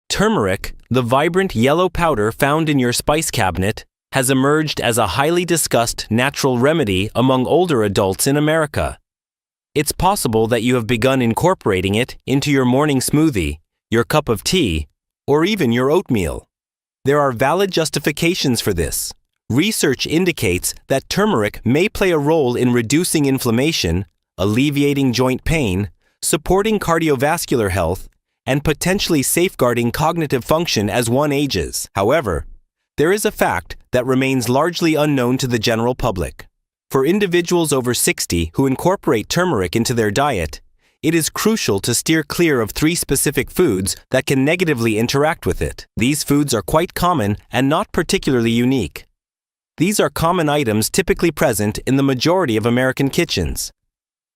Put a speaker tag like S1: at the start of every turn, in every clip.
S1: Turmeric, the vibrant yellow powder found in your spice cabinet, has emerged as a highly discussed natural remedy among older adults in America. It's possible that you have begun incorporating it into your morning smoothie, your cup of tea, or even your oatmeal. There are valid justifications for this. Research indicates that turmeric may play a role in reducing inflammation, alleviating joint pain, supporting cardiovascular health, and potentially safeguarding cognitive function as one ages. However, there is a fact that remains largely unknown to the general public. For individuals over 60 who incorporate turmeric into their diet, it is crucial to steer clear of 3 specific foods that can negatively interact with it. These foods are quite common and not particularly unique. These are common items typically present in the majority of American kitchens.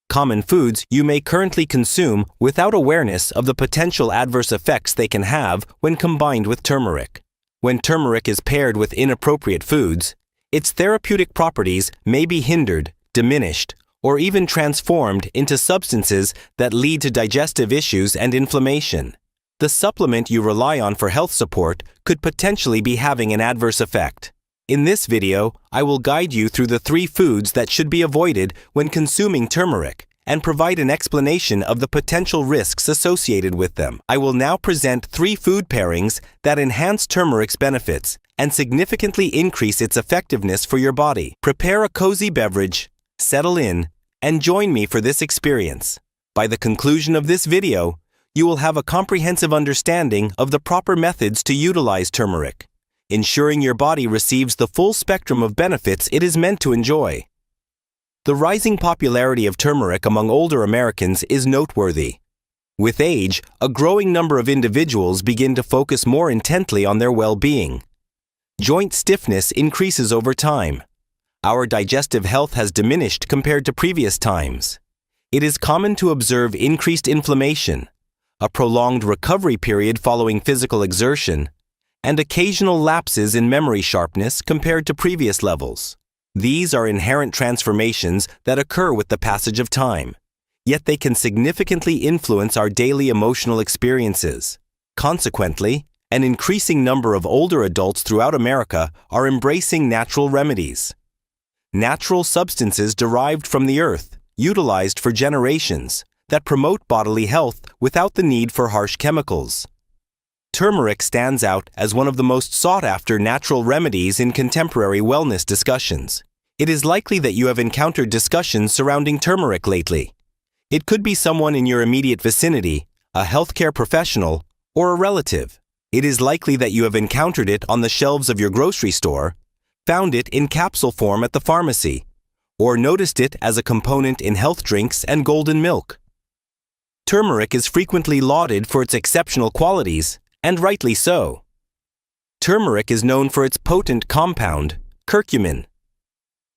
S1: Common foods you may currently consume without awareness of the potential adverse effects they can have when combined with turmeric. When turmeric is paired with inappropriate foods, its therapeutic properties may be hindered, diminished, or even transformed into substances that lead to digestive issues and inflammation. The supplement you rely on for health support could potentially be having an adverse effect. In this video, I will guide you through the 3 foods that should be avoided when consuming turmeric and provide an explanation of the potential risks associated with them. I will now present 3 food pairings that enhance turmeric's benefits and significantly increase its effectiveness for your body. Prepare a cozy beverage, settle in, and join me for this experience. By the conclusion of this video, you will have a comprehensive understanding of the proper methods to utilize turmeric, ensuring your body receives the full spectrum of benefits it is meant to enjoy. The rising popularity of turmeric among older Americans is noteworthy. With age, a growing number of individuals begin to focus more intently on their well-being. Joint stiffness increases over time. Our digestive health has diminished compared to previous times. It is common to observe increased inflammation, a prolonged recovery period following physical exertion, and occasional lapses in memory sharpness compared to previous levels. These are inherent transformations that occur with the passage of time, yet they can significantly influence our daily emotional experiences. Consequently, an increasing number of older adults throughout America are embracing natural remedies. Natural substances derived from the earth, utilized for generations, that promote bodily health without the need for harsh chemicals. Turmeric stands out as one of the most sought-after natural remedies in contemporary wellness discussions. It is likely that you have encountered discussions surrounding turmeric lately. It could be someone in your immediate vicinity, a healthcare professional, or a relative. It is likely that you have encountered it on the shelves of your grocery store, found it in capsule form at the pharmacy, or noticed it as a component in health drinks and golden milk. Turmeric is frequently lauded for its exceptional qualities, and rightly so. Turmeric is known for its potent compound, curcumin.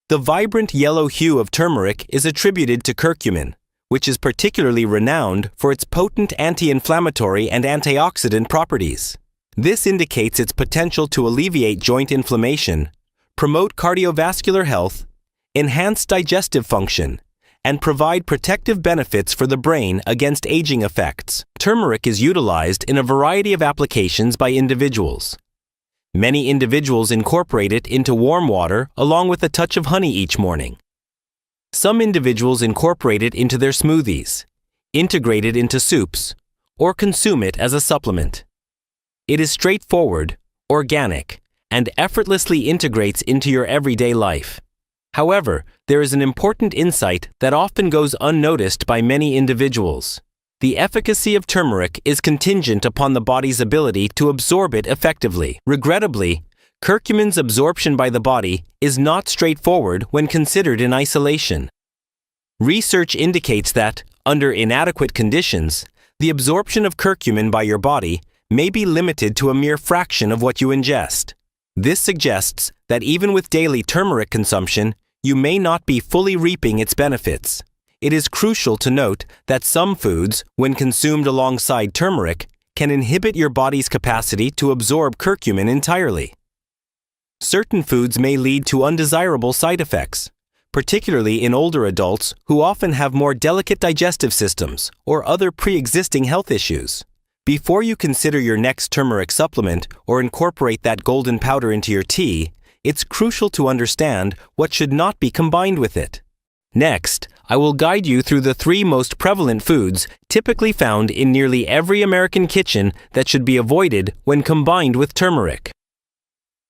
S1: The vibrant yellow hue of turmeric is attributed to curcumin, which is particularly renowned for its potent anti-inflammatory and antioxidant properties. This indicates its potential to alleviate joint inflammation, promote cardiovascular health, enhance digestive function, and provide protective benefits for the brain against aging effects. Turmeric is utilized in a variety of applications by individuals. Many individuals incorporate it into warm water along with a touch of honey each morning. Some individuals incorporate it into their smoothies, integrate it into soups, or consume it as a supplement. It is straightforward, organic, and effortlessly integrates into your everyday life. However, there is an important insight that often goes unnoticed by many individuals. The efficacy of turmeric is contingent upon the body's ability to absorb it effectively. Regrettably, curcumin's absorption by the body is not straightforward when considered in isolation. Research indicates that, under inadequate conditions, the absorption of curcumin by your body may be limited to a mere fraction of what you ingest. This suggests that even with daily turmeric consumption, you may not be fully reaping its benefits. It is crucial to note that some foods, when consumed alongside turmeric, can inhibit your body's capacity to absorb curcumin entirely. Certain foods may lead to undesirable side effects, particularly in older adults who often have more delicate digestive systems or other pre-existing health issues. Before you consider your next turmeric supplement or incorporate that golden powder into your tea, it's crucial to understand what should not be combined with it. Next, I will guide you through the 3 most prevalent foods typically found in nearly every American kitchen that should be avoided when combined with turmeric.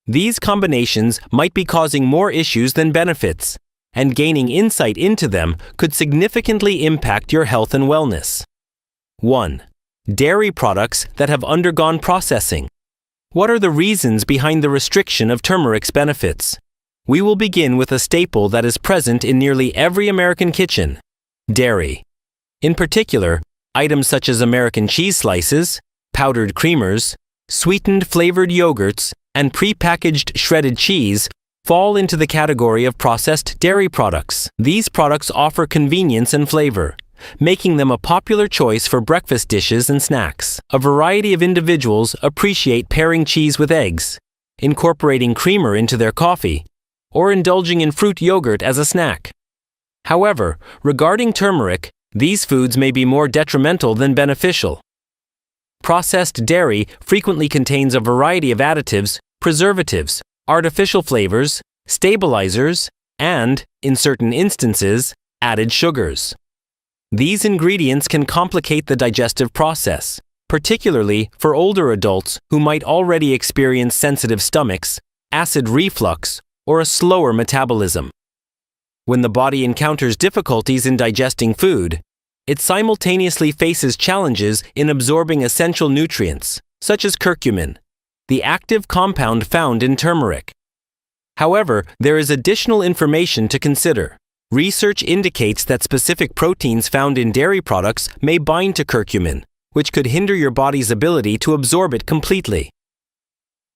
S1: These combinations might be causing more issues than benefits, and gaining insight into them could significantly impact your health and wellness. 1. Dairy products that have undergone processing. What are the reasons behind the restriction of turmeric's benefits? We will begin with a staple that is present in nearly every American kitchen: dairy. In particular, items such as American cheese slices, powdered creamers, sweetened flavored yogurts, and pre-packaged shredded cheese fall into the category of processed dairy products. These products offer convenience and flavor, making them a popular choice for breakfast dishes and snacks. A variety of individuals appreciate pairing cheese with eggs, incorporating creamer into their coffee, or indulging in fruit yogurt as a snack. However, regarding turmeric, these foods may be more detrimental than beneficial. Processed dairy frequently contains a variety of additives, preservatives, artificial flavors, stabilizers, and, in certain instances, added sugars. These ingredients can complicate the digestive process, particularly for older adults who might already experience sensitive stomachs, acid reflux, or a slower metabolism. When the body encounters difficulties in digesting food, it simultaneously faces challenges in absorbing essential nutrients, such as curcumin, the active compound found in turmeric. However, there is additional information to consider. Research indicates that specific proteins found in dairy products may bind to curcumin, which could hinder your body's ability to absorb it completely.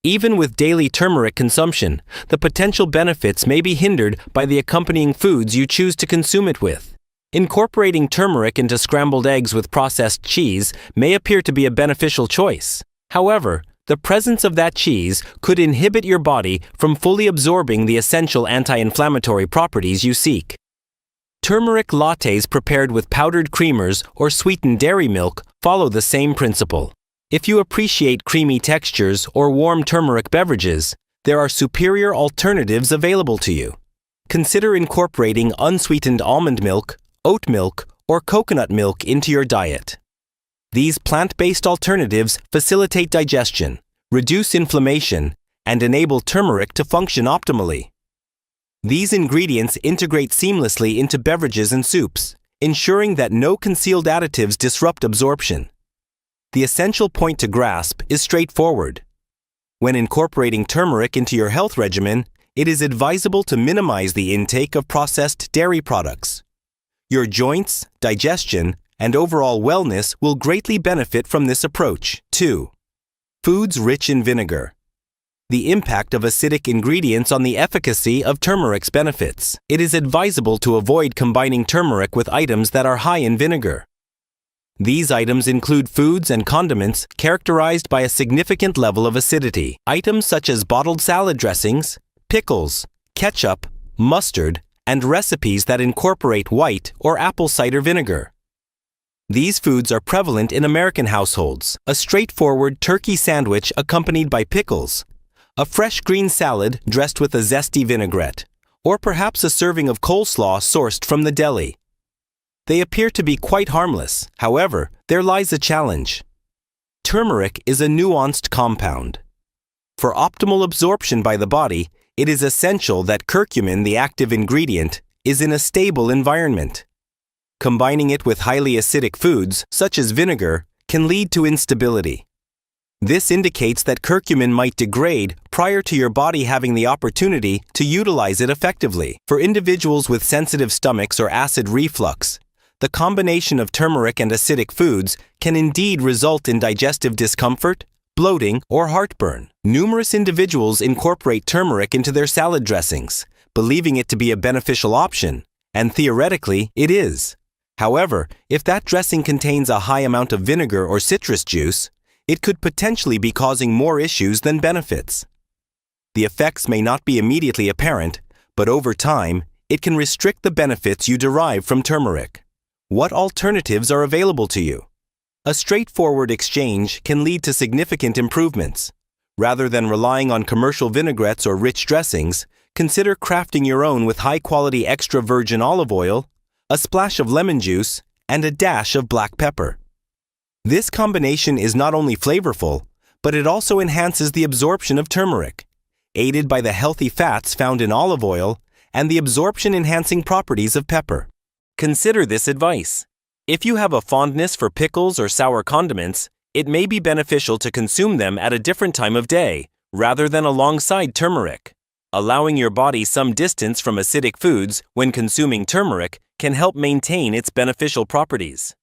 S1: Even with daily turmeric consumption, the potential benefits may be hindered by the accompanying foods you choose to consume it with. Incorporating turmeric into scrambled eggs with processed cheese may appear to be a beneficial choice. However, the presence of that cheese could inhibit your body from fully absorbing the essential anti-inflammatory properties you seek. Turmeric lattes prepared with powdered creamers or sweetened dairy milk follow the same principle. If you appreciate creamy textures or warm turmeric beverages, there are superior alternatives available to you. Consider incorporating unsweetened almond milk, oat milk, or coconut milk into your diet. These plant-based alternatives facilitate digestion, reduce inflammation, and enable turmeric to function optimally. These ingredients integrate seamlessly into beverages and soups, ensuring that no concealed additives disrupt absorption. The essential point to grasp is straightforward. When incorporating turmeric into your health regimen, it is advisable to minimize the intake of processed dairy products. Your joints, digestion, and overall wellness will greatly benefit from this approach. 2. Foods rich in vinegar. The impact of acidic ingredients on the efficacy of turmeric's benefits. It is advisable to avoid combining turmeric with items that are high in vinegar. These items include foods and condiments characterized by a significant level of acidity. Items such as bottled salad dressings, pickles, ketchup, mustard, and recipes that incorporate white or apple cider vinegar. These foods are prevalent in American households. A straightforward turkey sandwich accompanied by pickles, a fresh green salad dressed with a zesty vinaigrette, or perhaps a serving of coleslaw sourced from the deli. They appear to be quite harmless. However, there lies a challenge. Turmeric is a nuanced compound. For optimal absorption by the body, it is essential that curcumin, the active ingredient, is in a stable environment. Combining it with highly acidic foods, such as vinegar, can lead to instability. This indicates that curcumin might degrade prior to your body having the opportunity to utilize it effectively. For individuals with sensitive stomachs or acid reflux, the combination of turmeric and acidic foods can indeed result in digestive discomfort, bloating, or heartburn. Numerous individuals incorporate turmeric into their salad dressings, believing it to be a beneficial option, and theoretically, it is. However, if that dressing contains a high amount of vinegar or citrus juice, it could potentially be causing more issues than benefits. The effects may not be immediately apparent, but over time, it can restrict the benefits you derive from turmeric. What alternatives are available to you? A straightforward exchange can lead to significant improvements. Rather than relying on commercial vinaigrettes or rich dressings, consider crafting your own with high-quality extra virgin olive oil, a splash of lemon juice, and a dash of black pepper. This combination is not only flavorful, but it also enhances the absorption of turmeric, aided by the healthy fats found in olive oil and the absorption-enhancing properties of pepper. Consider this advice. If you have a fondness for pickles or sour condiments, it may be beneficial to consume them at a different time of day, rather than alongside turmeric. Allowing your body some distance from acidic foods when consuming turmeric can help maintain its beneficial properties.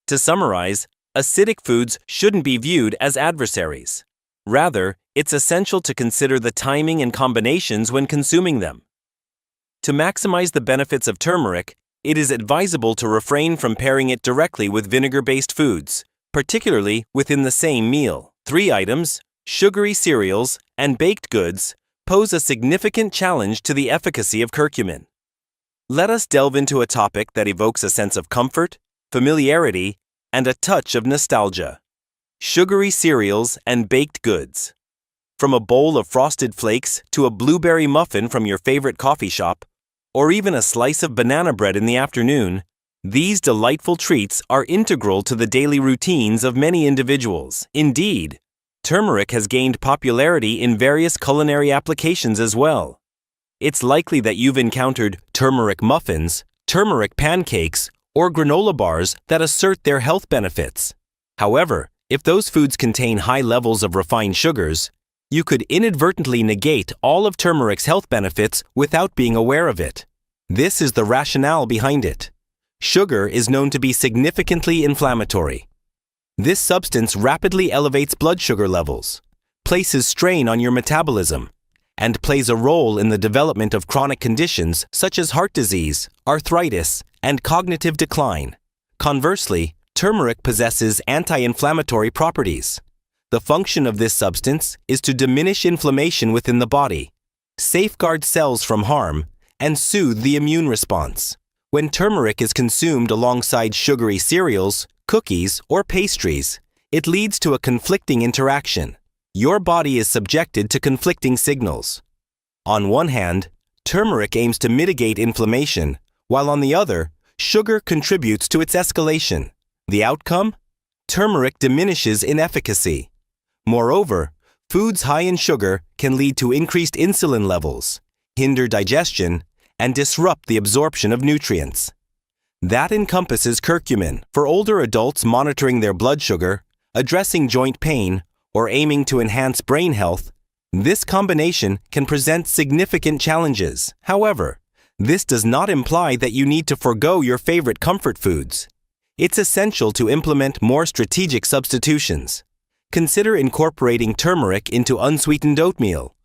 S1: To summarize, acidic foods shouldn't be viewed as adversaries. Rather, it's essential to consider the timing and combinations when consuming them. To maximize the benefits of turmeric, it is advisable to refrain from pairing it directly with vinegar-based foods, particularly within the same meal. 3 items, sugary cereals and baked goods, pose a significant challenge to the efficacy of curcumin. Let us delve into a topic that evokes a sense of comfort, familiarity, and a touch of nostalgia. Sugary cereals and baked goods. From a bowl of frosted flakes to a blueberry muffin from your favorite coffee shop, or even a slice of banana bread in the afternoon, these delightful treats are integral to the daily routines of many individuals. Indeed, turmeric has gained popularity in various culinary applications as well. It's likely that you've encountered turmeric muffins, turmeric pancakes, or granola bars that assert their health benefits. However, if those foods contain high levels of refined sugars, you could inadvertently negate all of turmeric's health benefits without being aware of it. This is the rationale behind it. Sugar is known to be significantly inflammatory. This substance rapidly elevates blood sugar levels, places strain on your metabolism, and plays a role in the development of chronic conditions such as heart disease, arthritis, and cognitive decline. Conversely, turmeric possesses anti-inflammatory properties. The function of this substance is to diminish inflammation within the body, safeguard cells from harm, and soothe the immune response. When turmeric is consumed alongside sugary cereals, cookies, or pastries, it leads to a conflicting interaction. Your body is subjected to conflicting signals. On one hand, turmeric aims to mitigate inflammation, while on the other, sugar contributes to its escalation. The outcome? Turmeric diminishes in efficacy. Moreover, foods high in sugar can lead to increased insulin levels, hinder digestion, and disrupt the absorption of nutrients. That encompasses curcumin for older adults monitoring their blood sugar, addressing joint pain, or aiming to enhance brain health. This combination can present significant challenges. However, this does not imply that you need to forego your favorite comfort foods. It's essential to implement more strategic substitutions. Consider incorporating turmeric into unsweetened oatmeal,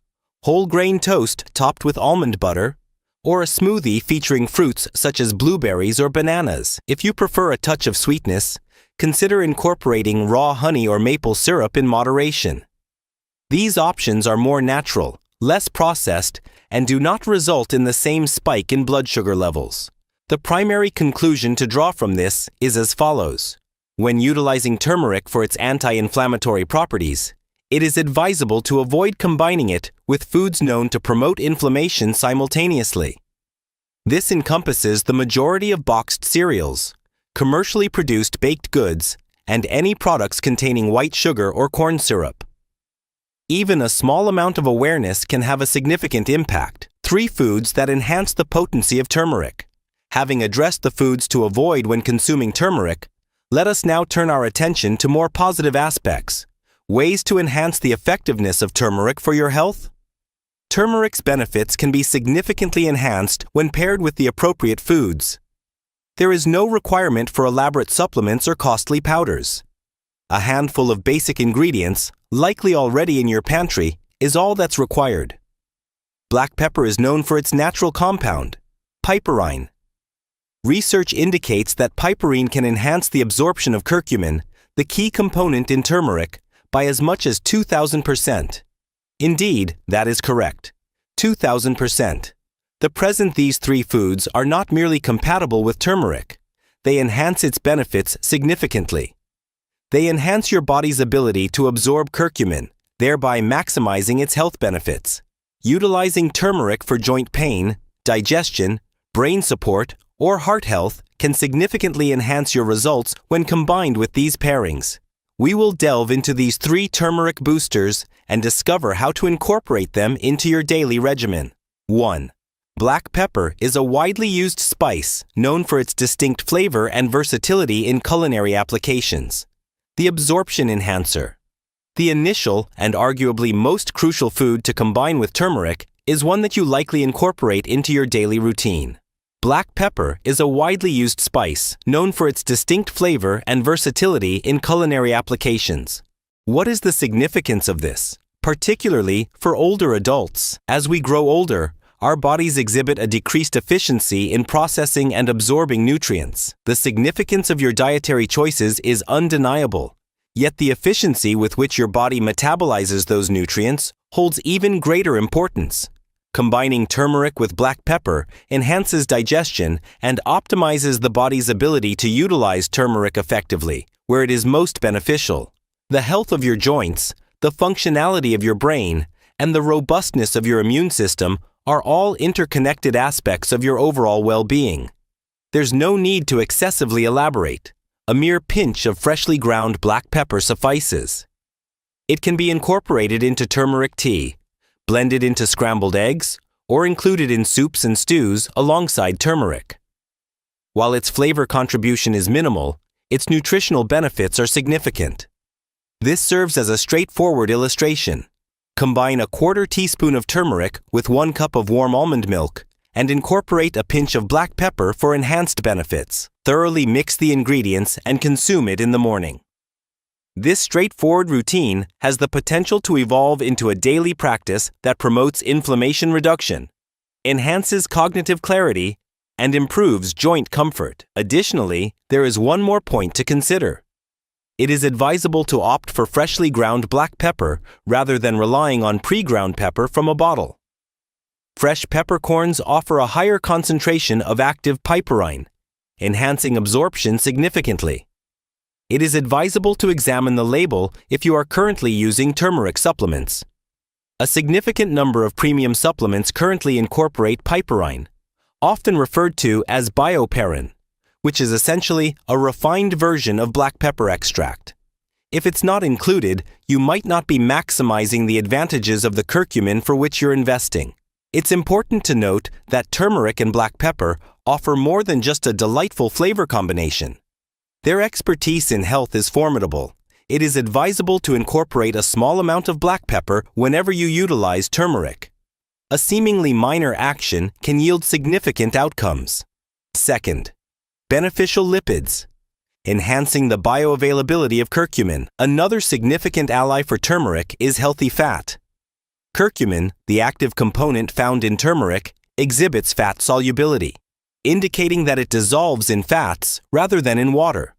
S1: whole grain toast topped with almond butter, or a smoothie featuring fruits such as blueberries or bananas. If you prefer a touch of sweetness, consider incorporating raw honey or maple syrup in moderation. These options are more natural, less processed, and do not result in the same spike in blood sugar levels. The primary conclusion to draw from this is as follows. When utilizing turmeric for its anti-inflammatory properties, it is advisable to avoid combining it with foods known to promote inflammation simultaneously. This encompasses the majority of boxed cereals, commercially produced baked goods, and any products containing white sugar or corn syrup. Even a small amount of awareness can have a significant impact. 3 foods that enhance the potency of turmeric. Having addressed the foods to avoid when consuming turmeric, let us now turn our attention to more positive aspects. Ways to enhance the effectiveness of turmeric for your health? Turmeric's benefits can be significantly enhanced when paired with the appropriate foods. There is no requirement for elaborate supplements or costly powders. A handful of basic ingredients, likely already in your pantry, is all that's required. Black pepper is known for its natural compound, piperine. Research indicates that piperine can enhance the absorption of curcumin, the key component in turmeric, by as much as 2,000%. Indeed, that is correct. 2,000%. These 3 foods are not merely compatible with turmeric. They enhance its benefits significantly. They enhance your body's ability to absorb curcumin, thereby maximizing its health benefits. Utilizing turmeric for joint pain, digestion, brain support, or heart health can significantly enhance your results when combined with these pairings. We will delve into these 3 turmeric boosters and discover how to incorporate them into your daily regimen. 1. Black pepper is a widely used spice known for its distinct flavor and versatility in culinary applications. The absorption enhancer. The initial and arguably most crucial food to combine with turmeric is one that you likely incorporate into your daily routine. Black pepper is a widely used spice known for its distinct flavor and versatility in culinary applications. What is the significance of this, particularly for older adults? As we grow older, our bodies exhibit a decreased efficiency in processing and absorbing nutrients. The significance of your dietary choices is undeniable, yet the efficiency with which your body metabolizes those nutrients holds even greater importance. Combining turmeric with black pepper enhances digestion and optimizes the body's ability to utilize turmeric effectively, where it is most beneficial. The health of your joints, the functionality of your brain, and the robustness of your immune system are all interconnected aspects of your overall well-being. There's no need to excessively elaborate. A mere pinch of freshly ground black pepper suffices. It can be incorporated into turmeric tea, blended into scrambled eggs, or included in soups and stews alongside turmeric. While its flavor contribution is minimal, its nutritional benefits are significant. This serves as a straightforward illustration. Combine a 1/4 teaspoon of turmeric with 1 cup of warm almond milk and incorporate a pinch of black pepper for enhanced benefits. Thoroughly mix the ingredients and consume it in the morning. This straightforward routine has the potential to evolve into a daily practice that promotes inflammation reduction, enhances cognitive clarity, and improves joint comfort. Additionally, there is one more point to consider. It is advisable to opt for freshly ground black pepper rather than relying on pre-ground pepper from a bottle. Fresh peppercorns offer a higher concentration of active piperine, enhancing absorption significantly. It is advisable to examine the label if you are currently using turmeric supplements. A significant number of premium supplements currently incorporate piperine, often referred to as bioperine, which is essentially a refined version of black pepper extract. If it's not included, you might not be maximizing the advantages of the curcumin for which you're investing. It's important to note that turmeric and black pepper offer more than just a delightful flavor combination. Their expertise in health is formidable. It is advisable to incorporate a small amount of black pepper whenever you utilize turmeric. A seemingly minor action can yield significant outcomes. Second, beneficial lipids. Enhancing the bioavailability of curcumin. Another significant ally for turmeric is healthy fat. Curcumin, the active component found in turmeric, exhibits fat solubility, indicating that it dissolves in fats rather than in water.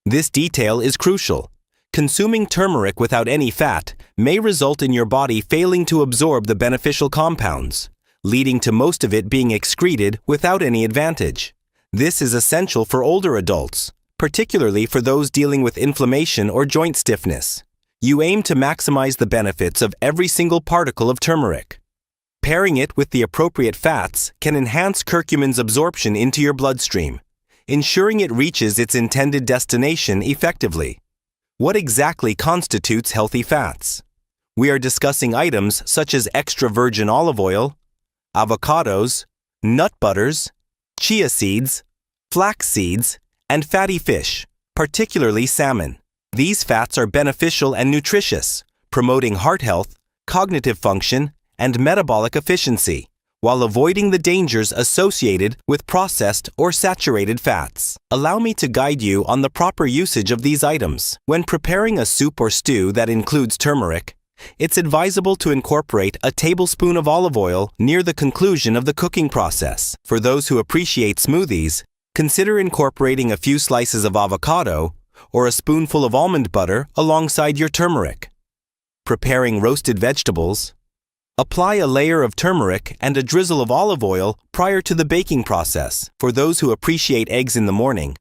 S1: This detail is crucial. Consuming turmeric without any fat may result in your body failing to absorb the beneficial compounds, leading to most of it being excreted without any advantage. This is essential for older adults, particularly for those dealing with inflammation or joint stiffness. You aim to maximize the benefits of every single particle of turmeric. Pairing it with the appropriate fats can enhance curcumin's absorption into your bloodstream, ensuring it reaches its intended destination effectively. What exactly constitutes healthy fats? We are discussing items such as extra virgin olive oil, avocados, nut butters, chia seeds, flax seeds, and fatty fish, particularly salmon. These fats are beneficial and nutritious, promoting heart health, cognitive function, and metabolic efficiency, while avoiding the dangers associated with processed or saturated fats. Allow me to guide you on the proper usage of these items. When preparing a soup or stew that includes turmeric, it's advisable to incorporate a tablespoon of olive oil near the conclusion of the cooking process. For those who appreciate smoothies, consider incorporating a few slices of avocado or a spoonful of almond butter alongside your turmeric. Preparing roasted vegetables, apply a layer of turmeric and a drizzle of olive oil prior to the baking process. For those who appreciate eggs in the morning,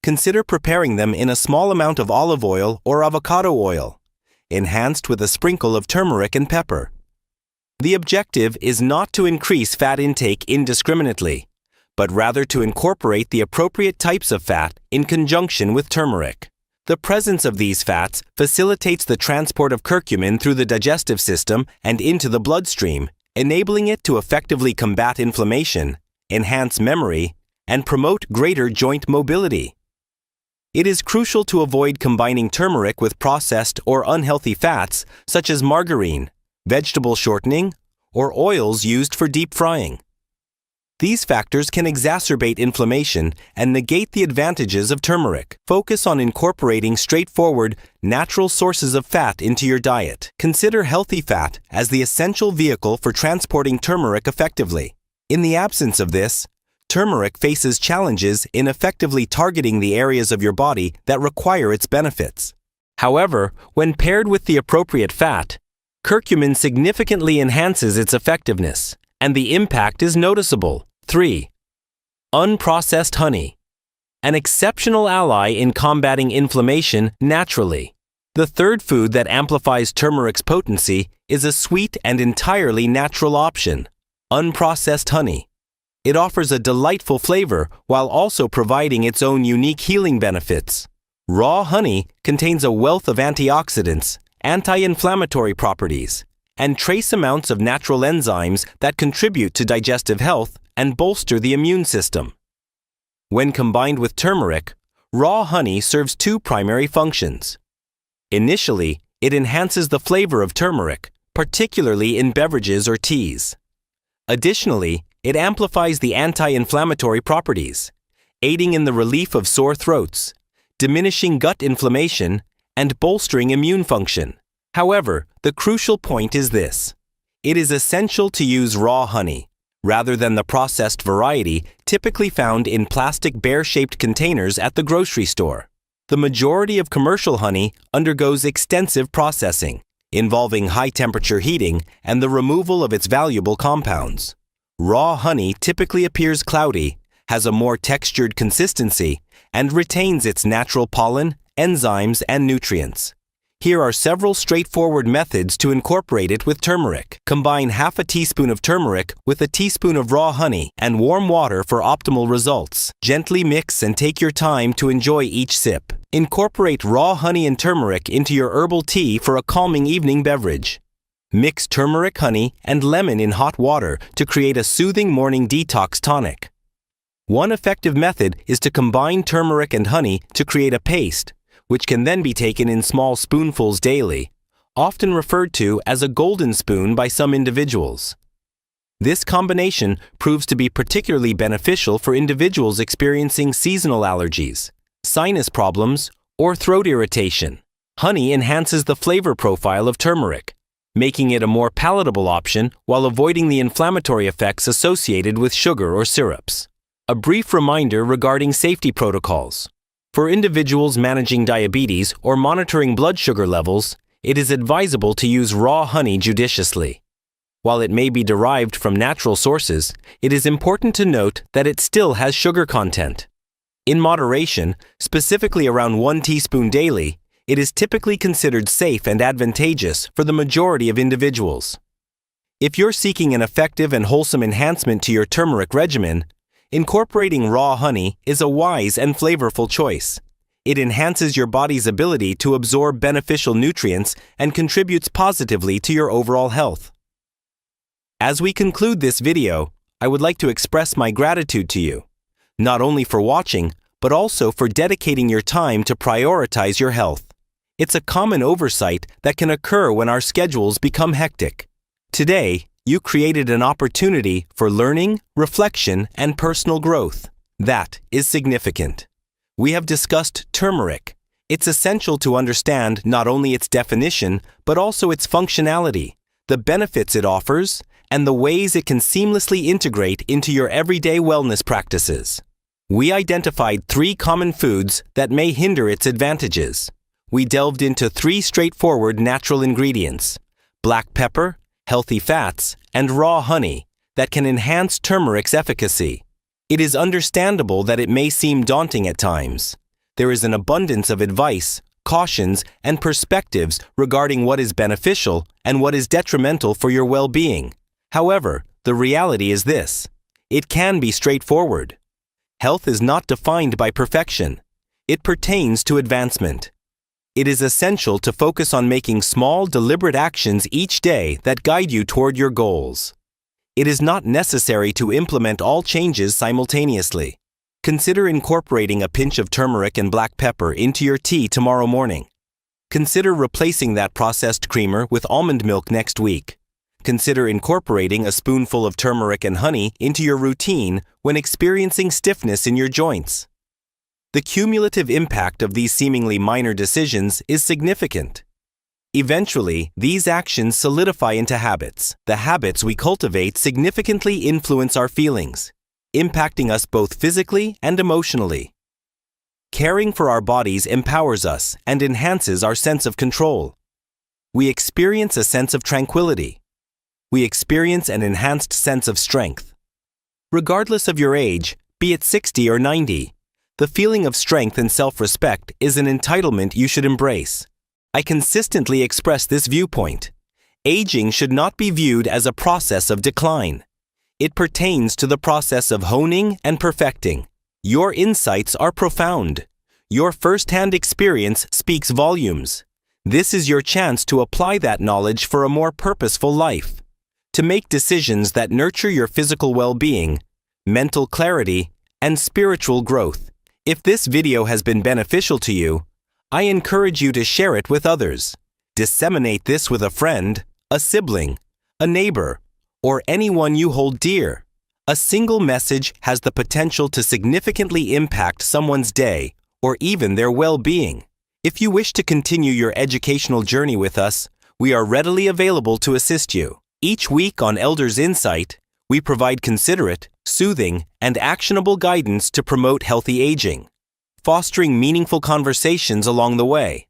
S1: consider preparing them in a small amount of olive oil or avocado oil, enhanced with a sprinkle of turmeric and pepper. The objective is not to increase fat intake indiscriminately, but rather to incorporate the appropriate types of fat in conjunction with turmeric. The presence of these fats facilitates the transport of curcumin through the digestive system and into the bloodstream, enabling it to effectively combat inflammation, enhance memory, and promote greater joint mobility. It is crucial to avoid combining turmeric with processed or unhealthy fats such as margarine, vegetable shortening, or oils used for deep frying. These factors can exacerbate inflammation and negate the advantages of turmeric. Focus on incorporating straightforward, natural sources of fat into your diet. Consider healthy fat as the essential vehicle for transporting turmeric effectively. In the absence of this, turmeric faces challenges in effectively targeting the areas of your body that require its benefits. However, when paired with the appropriate fat, curcumin significantly enhances its effectiveness, and the impact is noticeable. 3. Unprocessed honey. An exceptional ally in combating inflammation naturally. The third food that amplifies turmeric's potency is a sweet and entirely natural option: unprocessed honey. It offers a delightful flavor while also providing its own unique healing benefits. Raw honey contains a wealth of antioxidants, anti-inflammatory properties, and trace amounts of natural enzymes that contribute to digestive health and bolster the immune system. When combined with turmeric, raw honey serves two primary functions. Initially, it enhances the flavor of turmeric, particularly in beverages or teas. Additionally, it amplifies the anti-inflammatory properties, aiding in the relief of sore throats, diminishing gut inflammation, and bolstering immune function. However, the crucial point is this: it is essential to use raw honey, rather than the processed variety typically found in plastic bear-shaped containers at the grocery store. The majority of commercial honey undergoes extensive processing, involving high-temperature heating and the removal of its valuable compounds. Raw honey typically appears cloudy, has a more textured consistency, and retains its natural pollen, enzymes, and nutrients. Here are several straightforward methods to incorporate it with turmeric. Combine half a teaspoon of turmeric with a teaspoon of raw honey and warm water for optimal results. Gently mix and take your time to enjoy each sip. Incorporate raw honey and turmeric into your herbal tea for a calming evening beverage. Mix turmeric, honey, and lemon in hot water to create a soothing morning detox tonic. One effective method is to combine turmeric and honey to create a paste, which can then be taken in small spoonfuls daily, often referred to as a golden spoon by some individuals. This combination proves to be particularly beneficial for individuals experiencing seasonal allergies, sinus problems, or throat irritation. Honey enhances the flavor profile of turmeric, making it a more palatable option while avoiding the inflammatory effects associated with sugar or syrups. A brief reminder regarding safety protocols. For individuals managing diabetes or monitoring blood sugar levels, it is advisable to use raw honey judiciously. While it may be derived from natural sources, it is important to note that it still has sugar content. In moderation, specifically around 1 teaspoon daily, it is typically considered safe and advantageous for the majority of individuals. If you're seeking an effective and wholesome enhancement to your turmeric regimen, incorporating raw honey is a wise and flavorful choice. It enhances your body's ability to absorb beneficial nutrients and contributes positively to your overall health. As we conclude this video, I would like to express my gratitude to you, not only for watching, but also for dedicating your time to prioritize your health. It's a common oversight that can occur when our schedules become hectic. Today, you created an opportunity for learning, reflection, and personal growth. That is significant. We have discussed turmeric. It's essential to understand not only its definition, but also its functionality, the benefits it offers, and the ways it can seamlessly integrate into your everyday wellness practices. We identified 3 common foods that may hinder its advantages. We delved into 3 straightforward natural ingredients: black pepper, healthy fats, and raw honey that can enhance turmeric's efficacy. It is understandable that it may seem daunting at times. There is an abundance of advice, cautions, and perspectives regarding what is beneficial and what is detrimental for your well-being. However, the reality is this: it can be straightforward. Health is not defined by perfection. It pertains to advancement. It is essential to focus on making small, deliberate actions each day that guide you toward your goals. It is not necessary to implement all changes simultaneously. Consider incorporating a pinch of turmeric and black pepper into your tea tomorrow morning. Consider replacing that processed creamer with almond milk next week. Consider incorporating a spoonful of turmeric and honey into your routine when experiencing stiffness in your joints. The cumulative impact of these seemingly minor decisions is significant. Eventually, these actions solidify into habits. The habits we cultivate significantly influence our feelings, impacting us both physically and emotionally. Caring for our bodies empowers us and enhances our sense of control. We experience a sense of tranquility. We experience an enhanced sense of strength. Regardless of your age, be it 60 or 90, the feeling of strength and self-respect is an entitlement you should embrace. I consistently express this viewpoint. Aging should not be viewed as a process of decline. It pertains to the process of honing and perfecting. Your insights are profound. Your first-hand experience speaks volumes. This is your chance to apply that knowledge for a more purposeful life, to make decisions that nurture your physical well-being, mental clarity, and spiritual growth. If this video has been beneficial to you, I encourage you to share it with others. Disseminate this with a friend, a sibling, a neighbor, or anyone you hold dear. A single message has the potential to significantly impact someone's day or even their well-being. If you wish to continue your educational journey with us, we are readily available to assist you. Each week on Elders Insight, we provide considerate, soothing, and actionable guidance to promote healthy aging, fostering meaningful conversations along the way.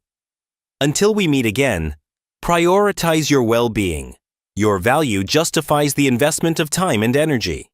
S1: Until we meet again, prioritize your well-being. Your value justifies the investment of time and energy.